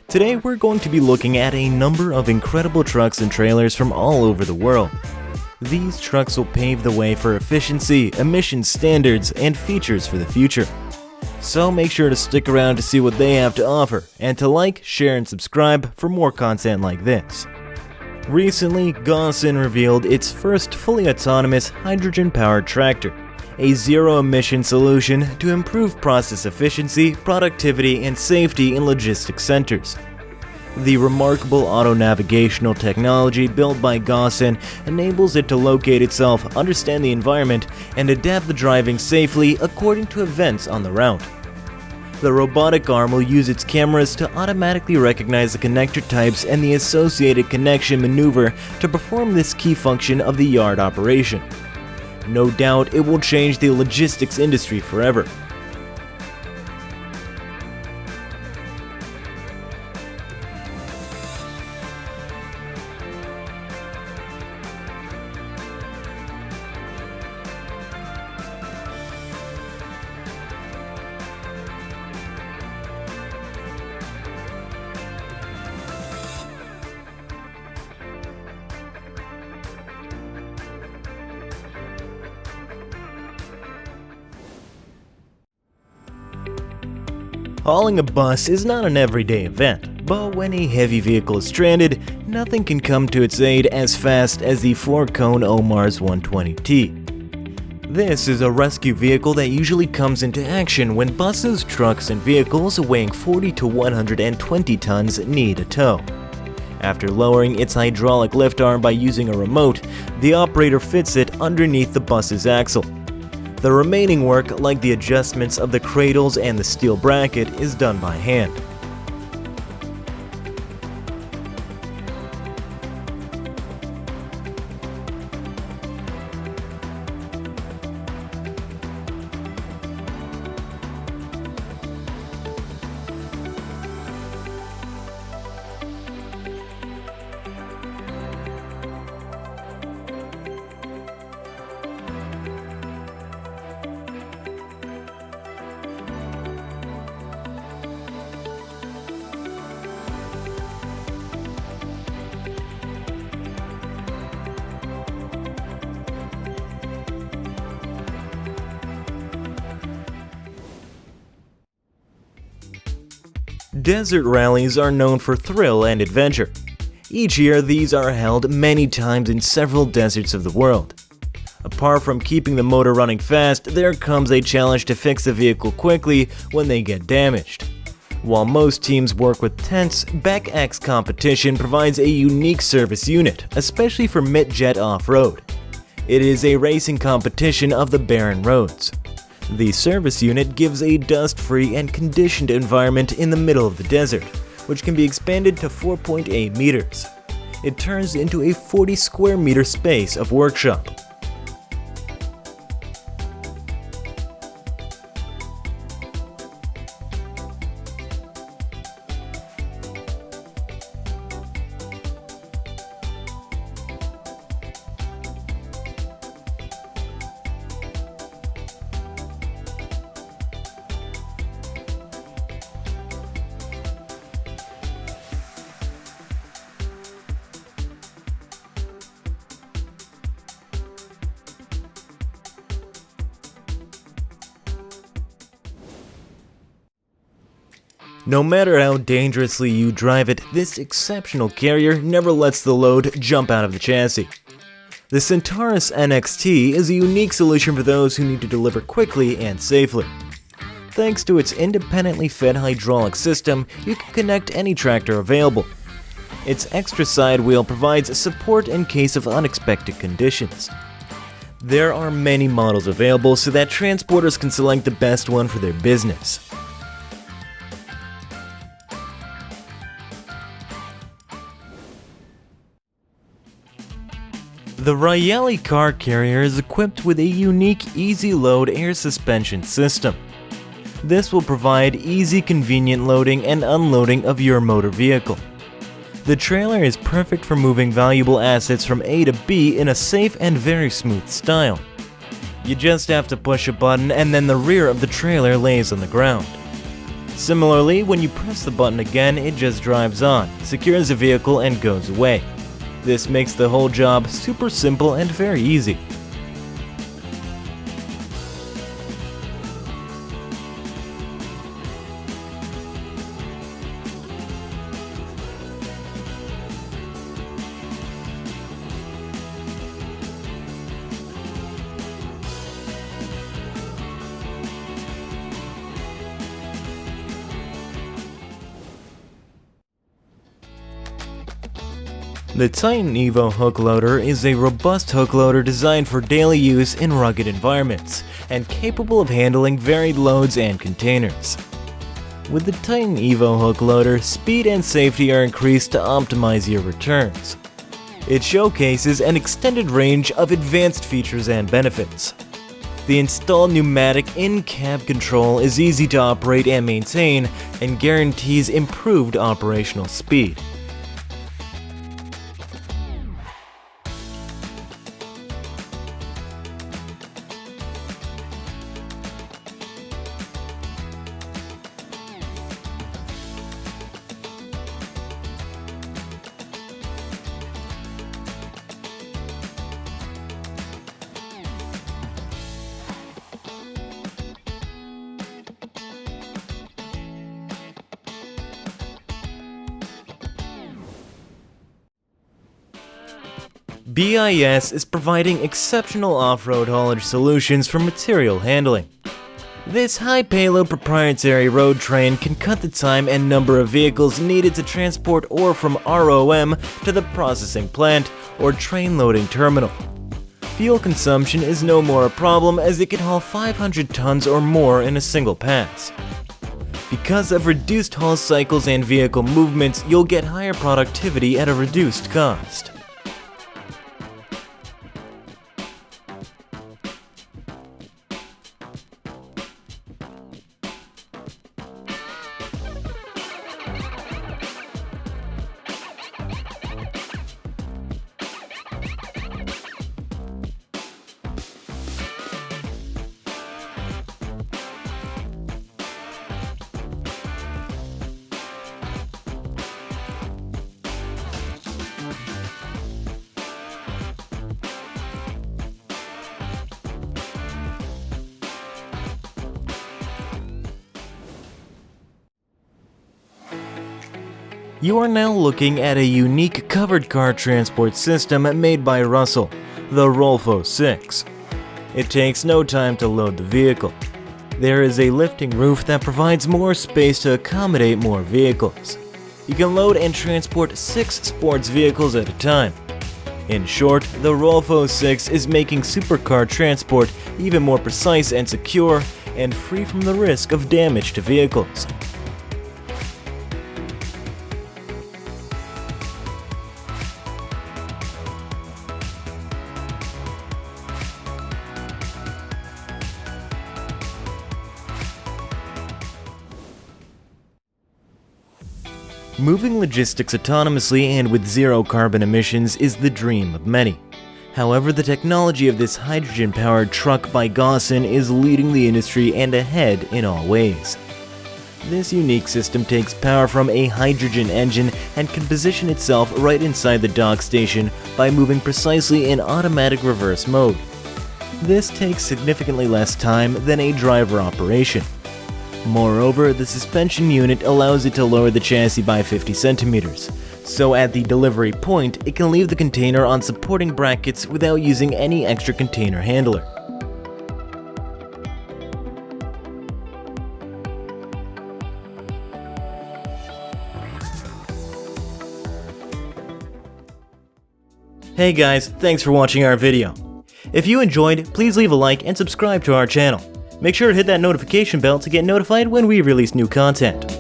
Today we're going to be looking at a number of incredible trucks and trailers from all over the world. These trucks will pave the way for efficiency, emission standards, and features for the future. So make sure to stick around to see what they have to offer, and to like, share, and subscribe for more content like this. Recently, GAUSSIN revealed its first fully autonomous hydrogen-powered tractor, a zero-emission solution to improve process efficiency, productivity, and safety in logistics centers. The remarkable auto-navigational technology built by GAUSSIN enables it to locate itself, understand the environment, and adapt the driving safely according to events on the route. The robotic arm will use its cameras to automatically recognize the connector types and the associated connection maneuver to perform this key function of the yard operation. No doubt it will change the logistics industry forever. Hauling a bus is not an everyday event, but when a heavy vehicle is stranded, nothing can come to its aid as fast as the FORCONE OMARS 120T. This is a rescue vehicle that usually comes into action when buses, trucks, and vehicles weighing 40 to 120 tons need a tow. After lowering its hydraulic lift arm by using a remote, the operator fits it underneath the bus's axle. The remaining work, like the adjustments of the cradles and the steel bracket, is done by hand. Desert rallies are known for thrill and adventure. Each year, these are held many times in several deserts of the world. Apart from keeping the motor running fast, there comes a challenge to fix the vehicle quickly when they get damaged. While most teams work with tents, BECX competition provides a unique service unit, especially for mid-jet off-road. It is a racing competition of the barren roads. The service unit gives a dust-free and conditioned environment in the middle of the desert, which can be expanded to 4.8 meters. It turns into a 40 square meter space of workshop. No matter how dangerously you drive it, this exceptional carrier never lets the load jump out of the chassis. The CENTAURUS NXT is a unique solution for those who need to deliver quickly and safely. Thanks to its independently fed hydraulic system, you can connect any tractor available. Its extra side wheel provides support in case of unexpected conditions. There are many models available so that transporters can select the best one for their business. The RAYELI car carrier is equipped with a unique easy-load air suspension system. This will provide easy, convenient loading and unloading of your motor vehicle. The trailer is perfect for moving valuable assets from A to B in a safe and very smooth style. You just have to push a button and then the rear of the trailer lays on the ground. Similarly, when you press the button again, it just drives on, secures the vehicle, and goes away. This makes the whole job super simple and very easy. The Titan Evo hook loader is a robust hook loader designed for daily use in rugged environments and capable of handling varied loads and containers. With the Titan Evo hook loader, speed and safety are increased to optimize your returns. It showcases an extended range of advanced features and benefits. The installed pneumatic in-cab control is easy to operate and maintain and guarantees improved operational speed. BIS is providing exceptional off-road haulage solutions for material handling. This high-payload proprietary road train can cut the time and number of vehicles needed to transport ore from ROM to the processing plant or train loading terminal. Fuel consumption is no more a problem as it can haul 500 tons or more in a single pass. Because of reduced haul cycles and vehicle movements, you'll get higher productivity at a reduced cost. You are now looking at a unique covered car transport system made by Russell, the ROLFO 6. It takes no time to load the vehicle. There is a lifting roof that provides more space to accommodate more vehicles. You can load and transport 6 sports vehicles at a time. In short, the ROLFO 6 is making supercar transport even more precise and secure, and free from the risk of damage to vehicles. Moving logistics autonomously and with zero carbon emissions is the dream of many. However, the technology of this hydrogen-powered truck by GAUSSIN is leading the industry and ahead in all ways. This unique system takes power from a hydrogen engine and can position itself right inside the dock station by moving precisely in automatic reverse mode. This takes significantly less time than a driver operation. Moreover, the suspension unit allows it to lower the chassis by 50 centimeters, so at the delivery point, it can leave the container on supporting brackets without using any extra container handler. Hey guys, thanks for watching our video. If you enjoyed, please leave a like and subscribe to our channel. Make sure to hit that notification bell to get notified when we release new content.